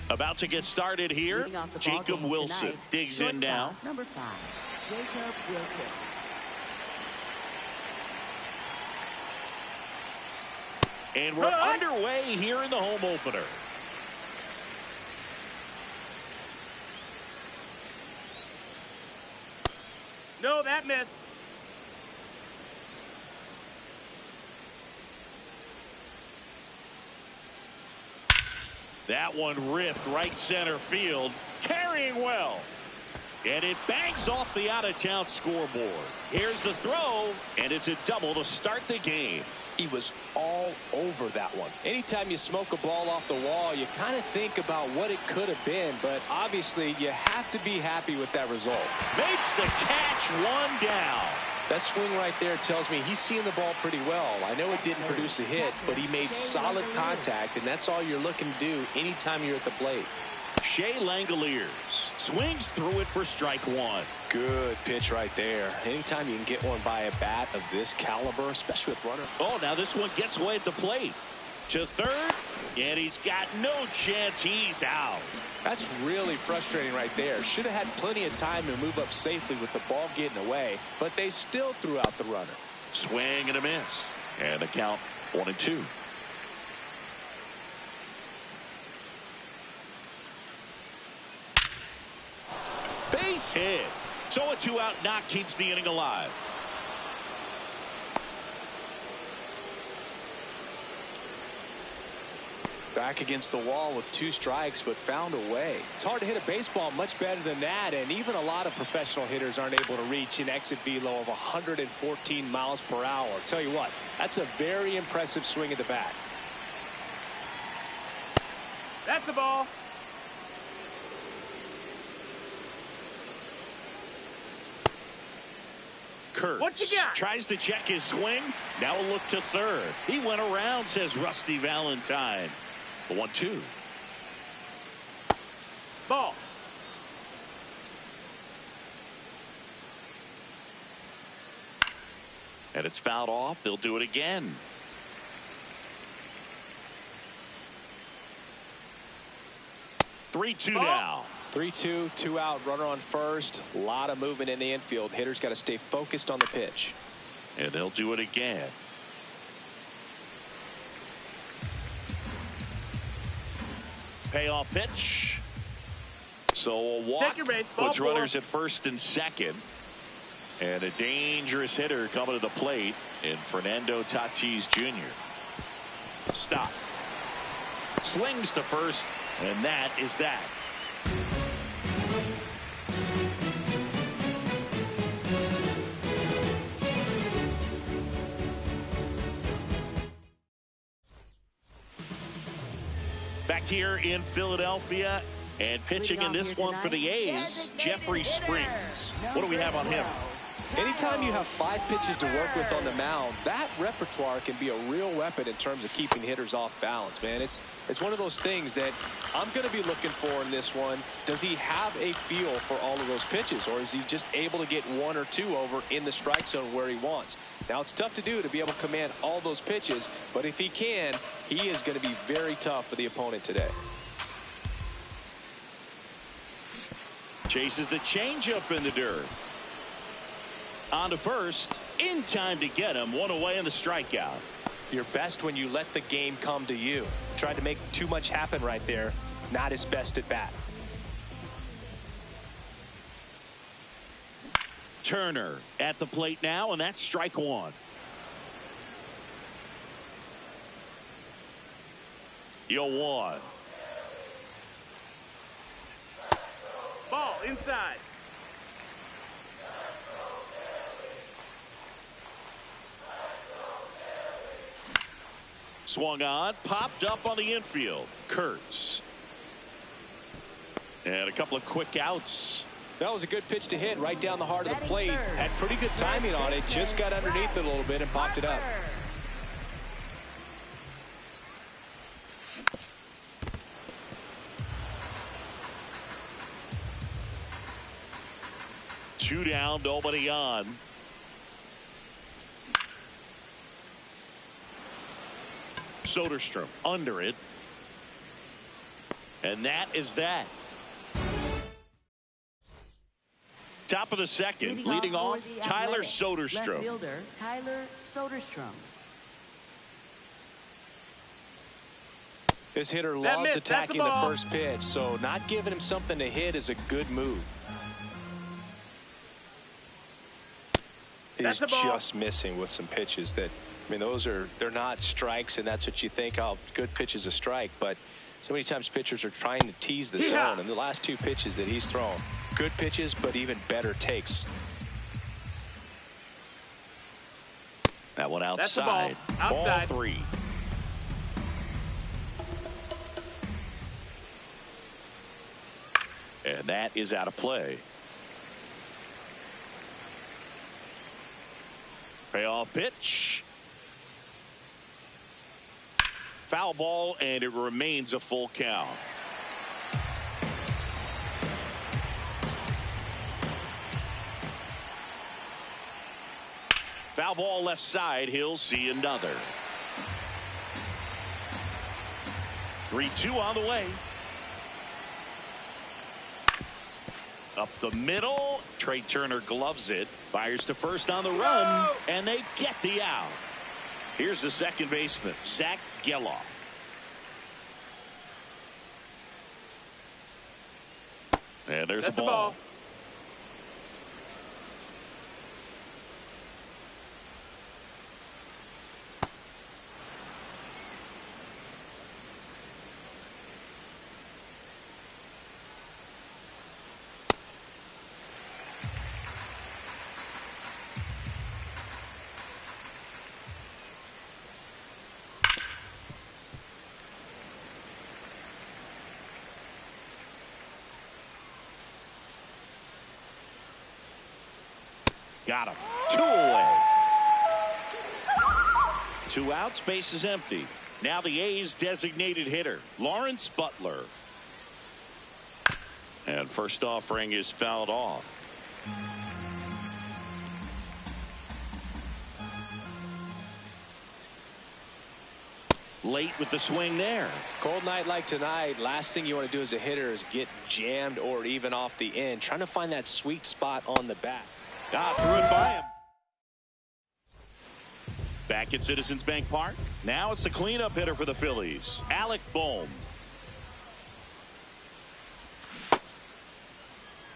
About to get started here. Jacob Wilson digs in now. Number 5, Jacob Wilson. And we're underway here in the home opener. No, that missed. That one ripped right center field, carrying well. And it bangs off the out-of-town scoreboard. Here's the throw, and it's a double to start the game. He was all over that one. Anytime you smoke a ball off the wall, you kind of think about what it could have been, but obviously you have to be happy with that result. Makes the catch, one down. That swing right there tells me he's seeing the ball pretty well. I know it didn't produce a hit, but he made solid contact, and that's all you're looking to do anytime you're at the plate. Shea Langoliers swings through it for strike one. Good pitch right there. Anytime you can get one by a bat of this caliber, especially with runner. Oh, now this one gets away at the plate. To third, and he's got no chance. He's out. That's really frustrating right there. Should have had plenty of time to move up safely with the ball getting away, but they still threw out the runner. Swing and a miss. And the count 1-2. Base hit. So a 2-out knock keeps the inning alive. Back against the wall with 2 strikes, but found a way. It's hard to hit a baseball much better than that, and even a lot of professional hitters aren't able to reach an exit velo of 114 miles per hour. Tell you what, that's a very impressive swing at the bat. That's the ball. Kurtz what you got? Tries to check his swing. Now a look to third. He went around, says Rusty Valentine. The 1-2. Ball. And it's fouled off. They'll do it again. Three-two now. 3-2, 2-out, runner on first. A lot of movement in the infield. Hitters got to stay focused on the pitch. And they'll do it again. Payoff pitch. So a walk Take your base, ball puts four. runners at first and second. And a dangerous hitter coming to the plate in Fernando Tatis Jr. Stop. Slings to first, and that is that. Back here in Philadelphia, and pitching in this one for the A's, Jeffrey Springs. What do we have on him? Anytime you have 5 pitches to work with on the mound, that repertoire can be a real weapon in terms of keeping hitters off balance, man. It's one of those things that I'm going to be looking for in this one. Does he have a feel for all of those pitches, or is he just able to get 1 or 2 over in the strike zone where he wants? Now, it's tough to do to be able to command all those pitches, but if he can, he is going to be very tough for the opponent today. Chases the changeup in the dirt. On to first. In time to get him. One away in the strikeout. You're best when you let the game come to you. Tried to make too much happen right there. Not his best at bat. Turner at the plate now, and that's strike one. Yo one. Ball inside. Swung on, popped up on the infield. Kurtz. And a couple of quick outs. That was a good pitch to hit right down the heart of the plate. Had pretty good timing on it. Just got underneath it a little bit and popped it up. Two down, nobody on. Soderstrom under it. And that is that. Top of the second, leading off Tyler Soderstrom. Left fielder Tyler Soderstrom. This hitter loves attacking the first pitch, so not giving him something to hit is a good move. He's just missing with some pitches that, I mean, they're not strikes, and that's what you think, oh, good pitch is a strike, but so many times pitchers are trying to tease the zone, and the last two pitches that he's thrown, good pitches, but even better takes. That one outside. That's the ball. Outside. Ball three. And that is out of play. Payoff pitch. Foul ball, and it remains a full count. Foul ball left side. He'll see another. 3-2 on the way. Up the middle. Trey Turner gloves it. Fires to first on the run. And they get the out. Here's the second baseman, Zach Geloff. And there's the ball. Got him. 2 away. 2 outs, base is empty. Now the A's designated hitter, Lawrence Butler. And first offering is fouled off. Late with the swing there. Cold night like tonight, last thing you want to do as a hitter is get jammed or even off the end. Trying to find that sweet spot on the bat. Threw it by him. Back at Citizens Bank Park. Now it's the cleanup hitter for the Phillies, Alec Bohm.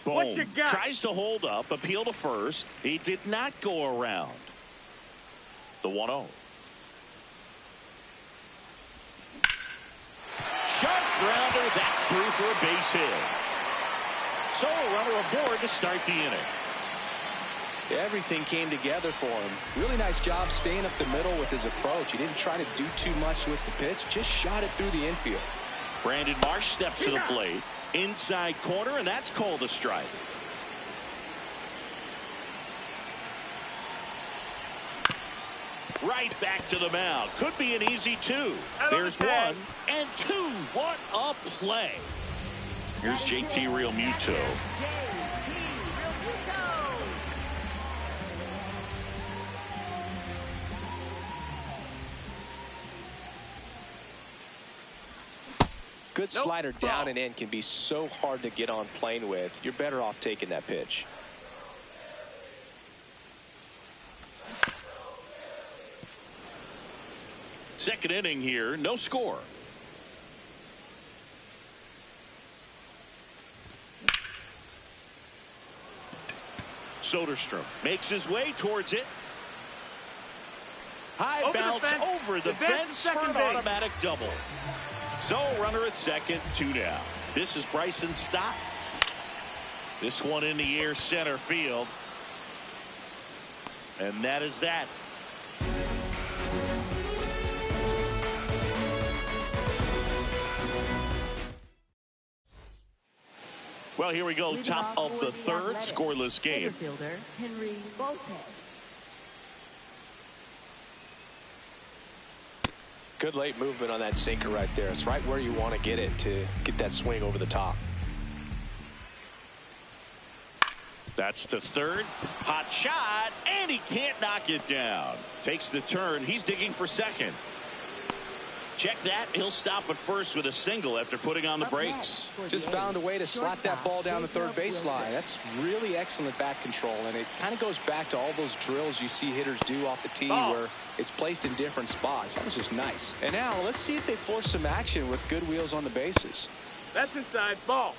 Bohm tries to hold up, appeal to first. He did not go around. The 1-0. Sharp grounder. That's through for a base hit. So a runner aboard to start the inning. Everything came together for him. Really nice job staying up the middle with his approach. He didn't try to do too much with the pitch, just shot it through the infield. Brandon Marsh steps to the plate. Inside corner, and that's called a strike. Right back to the mound. Could be an easy 2. There's 1 and 2. What a play. Here's JT Realmuto. Good slider down and in can be so hard to get on plane with. You're better off taking that pitch. Second inning here, no score. Soderstrom makes his way towards it. High bounce over the fence for an automatic double. So runner at second, 2 down. This is Bryson Stott. This one in the air center field. And that is that. Well, here we go. Top of the third, scoreless game. Fielder Henry Bolte. Good late movement on that sinker right there. It's right where you want to get it to get that swing over the top. That's the third. Hot shot, and he can't knock it down. Takes the turn. He's digging for second. Check that. He'll stop at first with a single after putting on the brakes. Just found a way to slap that ball down the third baseline. That's really excellent bat control, and it kind of goes back to all those drills you see hitters do off the tee where it's placed in different spots. That was just nice. And now let's see if they force some action with good wheels on the bases. That's inside. Ball.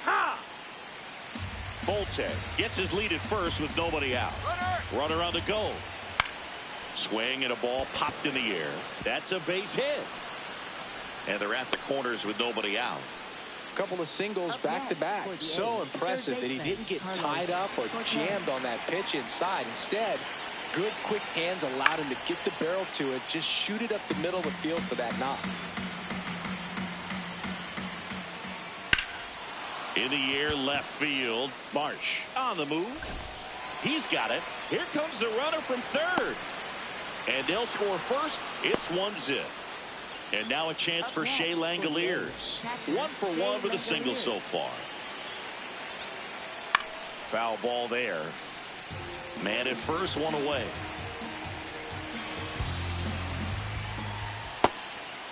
Ha! Bolte gets his lead at first with nobody out. Runner on the go. Swing and a ball popped in the air. That's a base hit. And they're at the corners with nobody out. A couple of singles back to back. So impressive that he didn't get tied up or jammed on that pitch inside. Instead, good quick hands allowed him to get the barrel to it. Just shoot it up the middle of the field for that knock. In the air left field. Marsh on the move. He's got it. Here comes the runner from third. And they'll score first. It's 1-0. And now a chance for Shea Langoliers. 1 for 1 with a single so far. Foul ball there. Man at first, 1 away.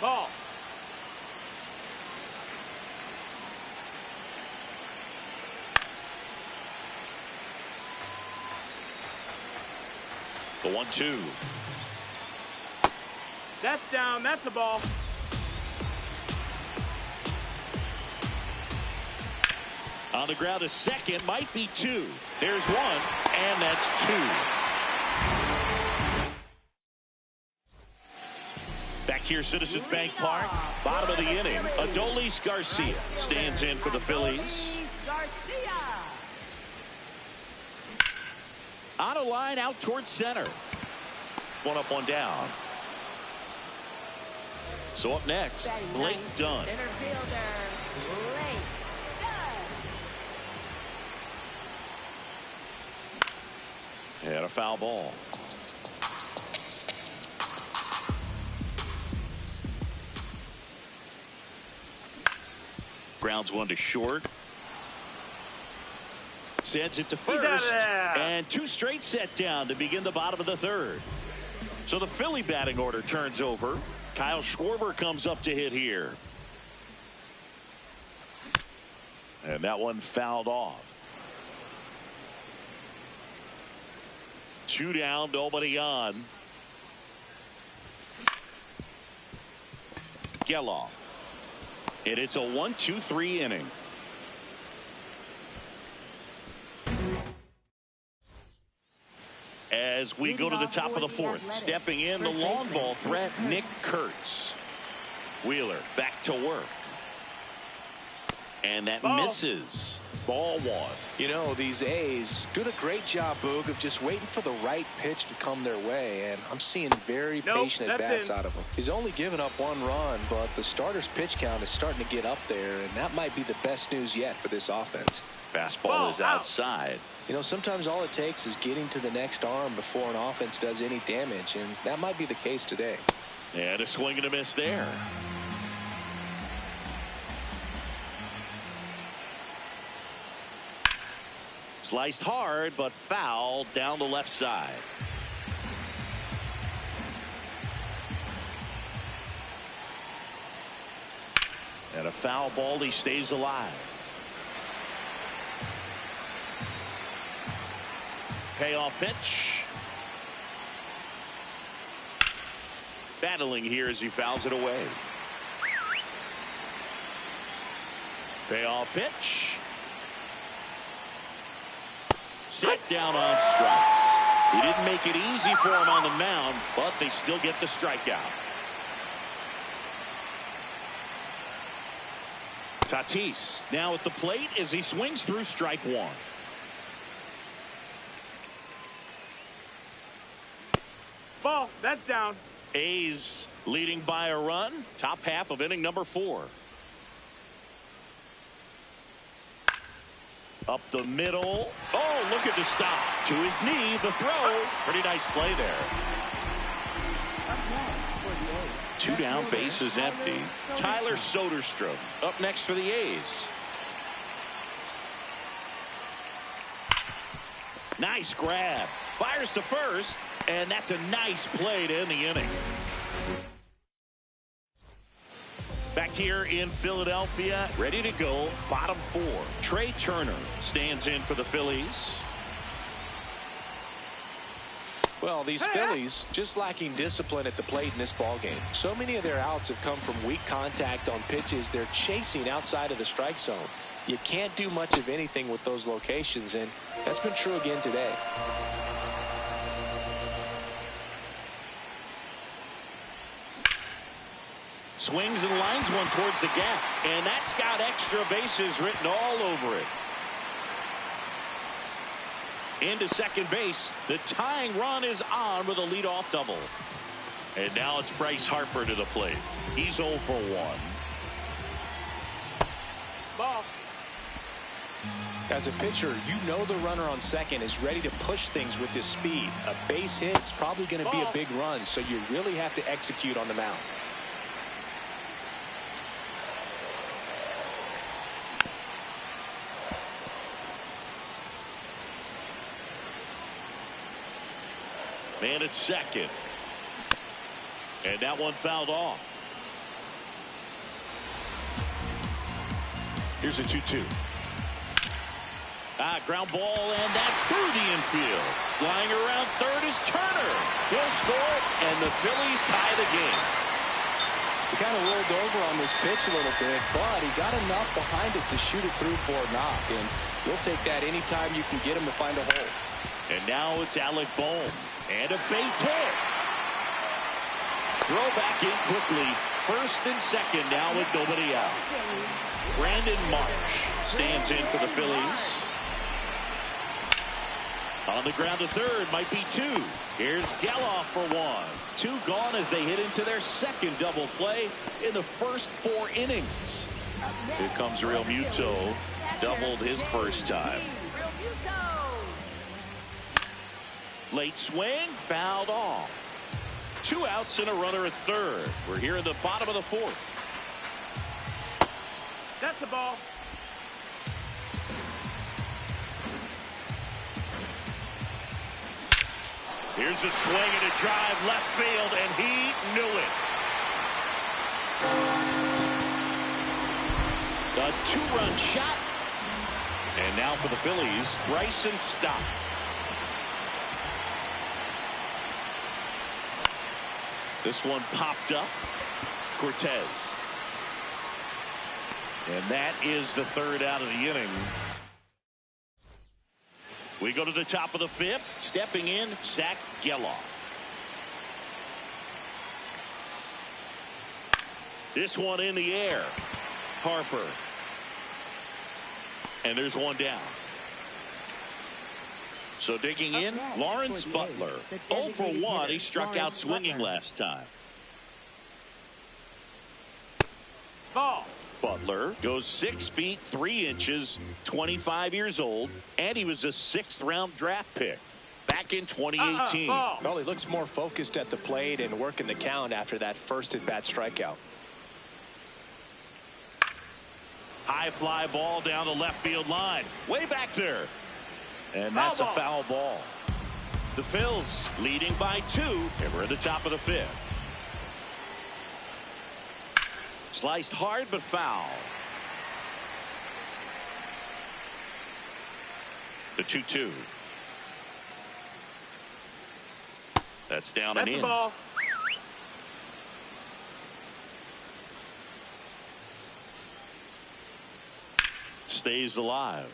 Ball. The 1-2. That's down. That's a ball. On the ground, a second, might be 2. There's 1, and that's 2. Back here, Citizens Bank Park, bottom of the inning. Adolis Garcia stands in for the Phillies. On a line out towards center. 1 up, 1 down. So up next, Blake Dunn. And a foul ball. Grounds 1 to short. Sends it to first. And 2 straight set down to begin the bottom of the third. So the Philly batting order turns over. Kyle Schwarber comes up to hit here. And that one fouled off. 2 down, nobody on. Geloff. And it's a 1-2-3 inning. As we go to the top of the fourth, stepping in the long ball threat, Nick Kurtz. Wheeler back to work. And that misses. Ball 1. You know, these A's doing a great job, Boog, of just waiting for the right pitch to come their way. And I'm seeing very patient at-bats out of him. He's only given up 1 run, but the starter's pitch count is starting to get up there. And that might be the best news yet for this offense. Fastball is outside. You know, sometimes all it takes is getting to the next arm before an offense does any damage. And that might be the case today. And a swing and a miss there. Sliced hard, but foul down the left side. a foul ball. He stays alive. Payoff pitch. Battling here as he fouls it away. Payoff pitch. Set down on strikes. He didn't make it easy for him on the mound, but they still get the strikeout. Tatis now at the plate as he swings through strike one. Ball. That's down. A's leading by a run. Top half of inning number 4. Up the middle. Oh, look at the stop. To his knee, the throw. Pretty nice play there. 2 down, bases empty. Tyler Soderstrom up next for the A's. Nice grab. Fires to first, and that's a nice play to end the inning. Back here in Philadelphia, ready to go, bottom 4. Trey Turner stands in for the Phillies. Well, these Phillies just lacking discipline at the plate in this ballgame. So many of their outs have come from weak contact on pitches they're chasing outside of the strike zone. You can't do much of anything with those locations, and that's been true again today. Swings and lines one towards the gap, and that's got extra bases written all over it. Into second base. The tying run is on with a leadoff double. And now it's Bryce Harper to the plate. He's 0 for 1. Ball. As a pitcher, you know the runner on second is ready to push things with his speed. A base hit, it's probably going to be a big run, so you really have to execute on the mound. Man at second. And that one fouled off. Here's a 2-2. Ground ball, and that's through the infield. Flying around third is Turner. He'll score, and the Phillies tie the game. He kind of rolled over on this pitch a little bit, but he got enough behind it to shoot it through for a knock, and you'll take that anytime you can get him to find a hole. And now it's Alec Bohm. And a base hit. Throw back in quickly. First and second now with nobody out. Brandon Marsh stands in for the Phillies. On the ground to third, might be 2. Here's Geloff for 1. 2 gone as they hit into their second double play in the first 4 innings. Here comes Real Muto. Doubled his first time. Late swing, fouled off. 2 outs and a runner at third. We're here in the bottom of the 4th. That's the ball. Here's a swing and a drive left field, and he knew it. A 2-run shot. And now for the Phillies, Bryson Stott. This one popped up. Cortez. And that is the 3rd out of the inning. We go to the top of the 5th. Stepping in, Zach Geloff. This one in the air. Harper. And there's one down. So digging in, Lawrence Butler. 0 for 1. He struck out swinging last time. Ball. Butler goes 6 feet 3 inches, 25 years old, and he was a 6th round draft pick back in 2018. Well, he looks more focused at the plate and working the count after that first at-bat strikeout. High fly ball down the left field line. Way back there. And that's a foul ball. The Phils leading by 2, and we're at the top of the 5th. Sliced hard but foul. The 2-2. That's down and That's in. the ball. Stays alive.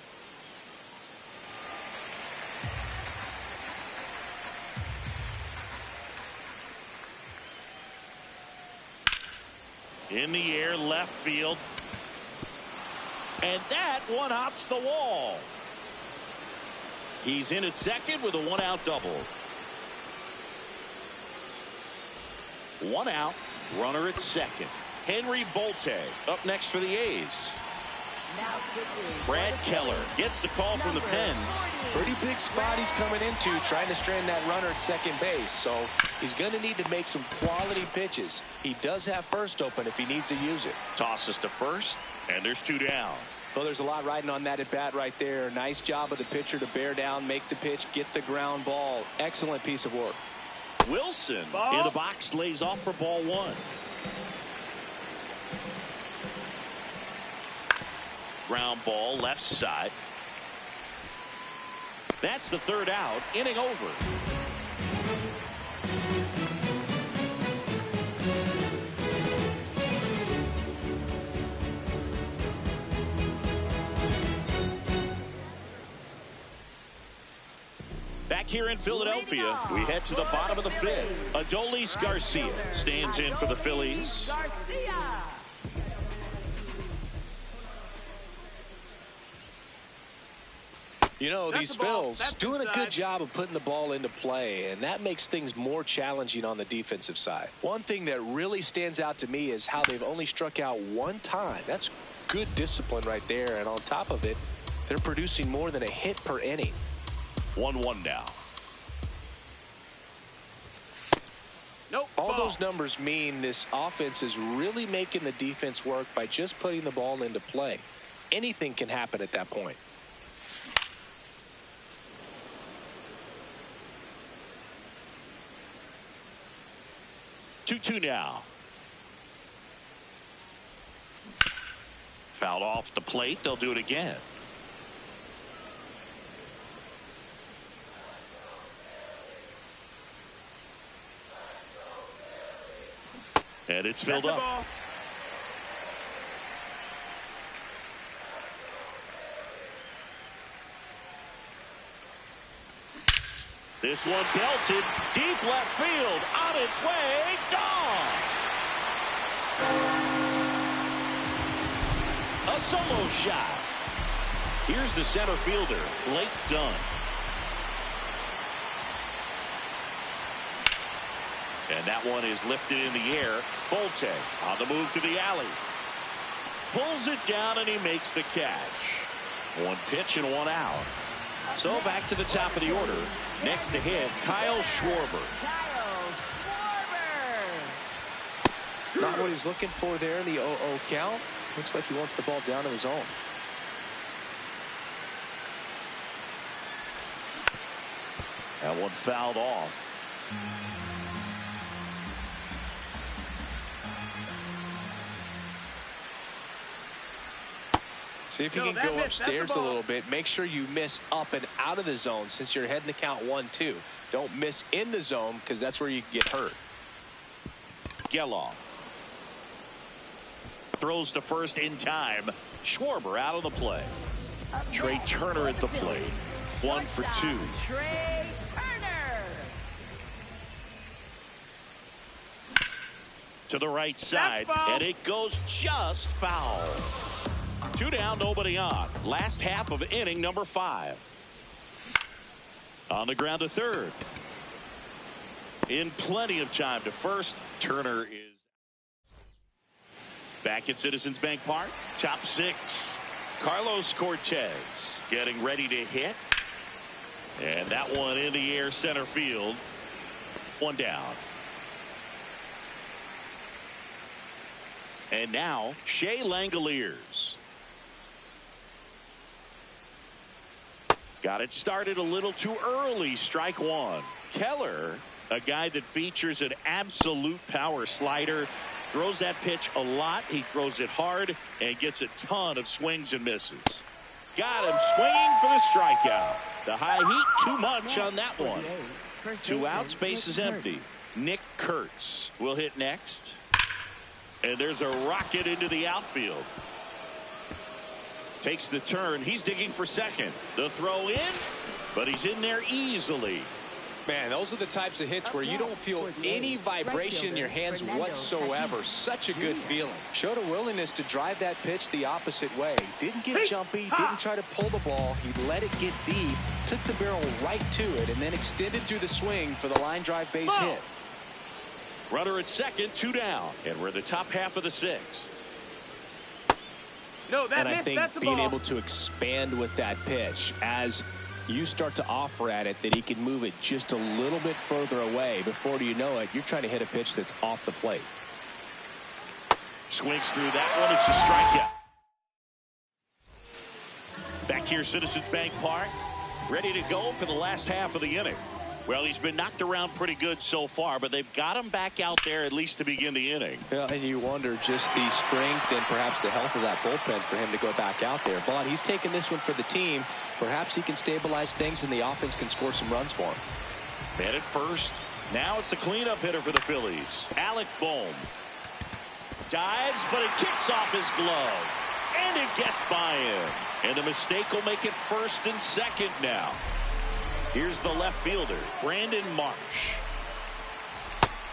In the air, left field. And that one hops the wall. He's in at second with a one-out double. One out, runner at second. Henry Bolte up next for the A's. Brad Keller gets the call from the pen. Pretty big spot he's coming into, trying to strand that runner at second base. So he's going to need to make some quality pitches. He does have first open if he needs to use it. Tosses to first, and there's two down. Well, there's a lot riding on that at bat right there. Nice job of the pitcher to bear down, make the pitch, get the ground ball. Excellent piece of work. Wilson Ball. in the box, lays off for ball one. Ground ball left side. That's the third out. Inning over. Back here in Philadelphia, we head to the bottom of the fifth. Adolis Garcia stands in for the Phillies. Garcia. You know, That's these the ball. Phils That's doing a inside. good job of putting the ball into play, and that makes things more challenging on the defensive side. One thing that really stands out to me is how they've only struck out one time. That's good discipline right there, and on top of it, they're producing more than a hit per inning. 1-1 now. Nope. All ball. those numbers mean this offense is really making the defense work by just putting the ball into play. Anything can happen at that point. 2-2 now. Fouled off the plate. They'll do it again. And it's filled That's the up. ball. This one belted deep left field, on its way, gone. A solo shot. Here's the center fielder, Blake Dunn. And that one is lifted in the air. Bolte on the move to the alley. Pulls it down and he makes the catch. One pitch and one out. So back to the top of the order. Next to hit, Kyle Schwarber. Kyle Schwarber. Not what he's looking for there in the 0-0 count. Looks like he wants the ball down in the zone. That one fouled off. See if you No, can that go missed. That's upstairs the a ball. little bit. Make sure you miss up and out of the zone since you're heading to count 1-2. Don't miss in the zone because that's where you get hurt. Geloff throws to first in time. Schwarber out of the play. Trey Turner at the plate. 1 for 2. Trey Turner. To the right side, foul. and it goes just foul. 2 down, nobody on. Last half of inning number 5. On the ground to third. In plenty of time to first. Turner is back at Citizens Bank Park. Top 6. Carlos Cortez getting ready to hit. And that one in the air center field. 1 down. And now Shea Langoliers. Got it started a little too early. Strike 1. Keller, a guy that features an absolute power slider, Throws that pitch a lot. He throws it hard and gets a ton of swings and misses. Got him swinging for the strikeout. The high heat, too much on that one. 2 outs, base is empty. Nick Kurtz will hit next. And there's a rocket into the outfield. Takes the turn. He's digging for second. The throw in, but he's in there easily. Man, those are the types of hits where you don't feel any vibration in your hands whatsoever. Such a good feeling. Showed a willingness to drive that pitch the opposite way. Didn't get jumpy, didn't try to pull the ball. He let it get deep, took the barrel right to it, and then extended through the swing for the line drive base hit. Runner at second, 2 down. And we're in the top half of the 6th. No, that and I missed. think That's a being ball. able to expand with that pitch as you start to offer at it that he can move it just a little bit further away. Before you know it, you're trying to hit a pitch that's off the plate. Swings through that one. It's a strikeout. Back here, Citizens Bank Park, ready to go for the last half of the inning. Well, he's been knocked around pretty good so far, but they've got him back out there at least to begin the inning. Yeah, and you wonder just the strength and perhaps the health of that bullpen for him to go back out there. But he's taking this one for the team. Perhaps he can stabilize things and the offense can score some runs for him. Man at first. Now it's the cleanup hitter for the Phillies. Alec Bohm dives, but it kicks off his glove. And it gets by him. And the mistake will make it first and second now. Here's the left fielder, Brandon Marsh.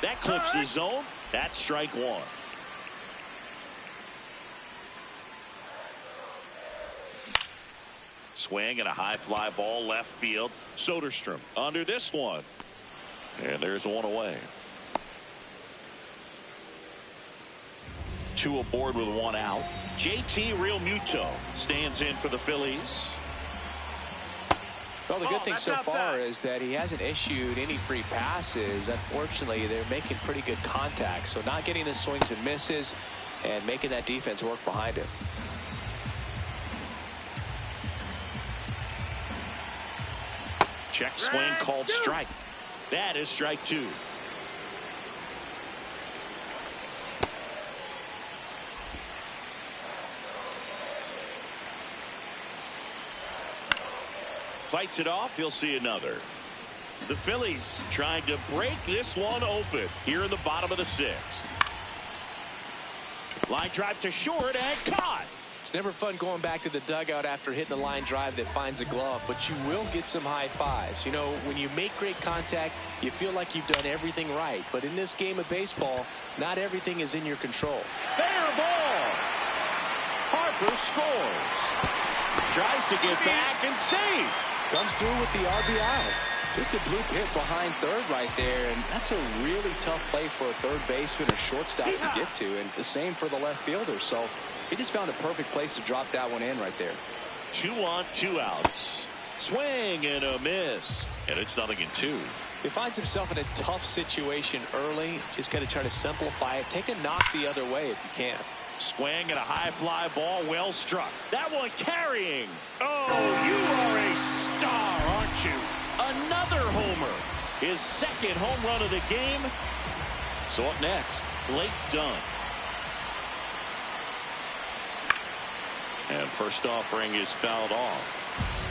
That clips the zone. That's strike 1. Swing and a high fly ball left field. Soderstrom under this one. And there's 1 away. 2 aboard with 1 out. JT Realmuto stands in for the Phillies. Well, the good thing so far is that he hasn't issued any free passes. Unfortunately, they're making pretty good contact. So not getting the swings and misses and making that defense work behind him. Check swing called strike. That is strike 2. Fights it off. He'll see another. The Phillies trying to break this one open here in the bottom of the 6th. Line drive to short and caught. It's never fun going back to the dugout after hitting a line drive that finds a glove, but you will get some high fives. You know, when you make great contact, you feel like you've done everything right. But in this game of baseball, not everything is in your control. Fair ball. Harper scores. Tries to get back and save. Comes through with the RBI. Just a bloop hit behind third right there, and that's a really tough play for a third baseman or shortstop to get to, and the same for the left fielder. So he just found a perfect place to drop that one in right there. 2 on, 2 outs. Swing and a miss, and it's 0-2. He finds himself in a tough situation early. Just got to try to simplify it. Take a knock the other way if you can. Swing and a high fly ball, well struck. That one carrying. Oh, you are a star, aren't you? Another homer. His 2nd home run of the game. So up next, Blake Dunn. And first offering is fouled off.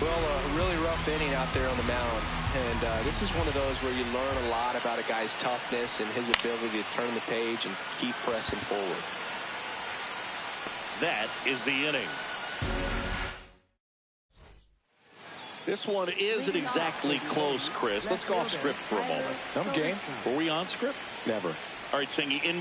Well, a really rough inning out there on the mound. And this is one of those where you learn a lot about a guy's toughness and his ability to turn the page and keep pressing forward. That is the inning. This one isn't exactly close, Chris. Let's go off script for a moment. I'm game. Were we on script? Never. All right, Singy, in